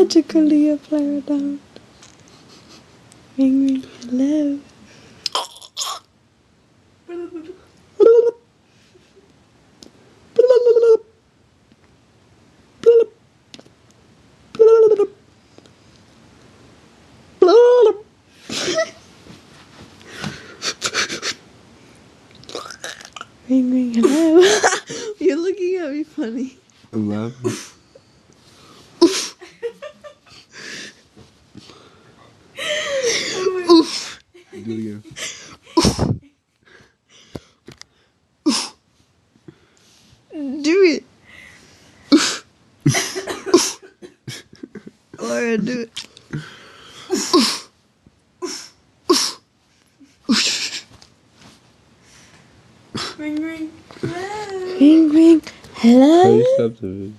magically a flower down. Ring ring hello. Ring ring hello. You're looking at me funny. I'm laughing. Oof. Do it again. Do it. Laura, do it. Ring ring hello. Ring ring hello. How do you stop the video?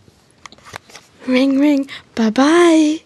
Ring ring bye bye.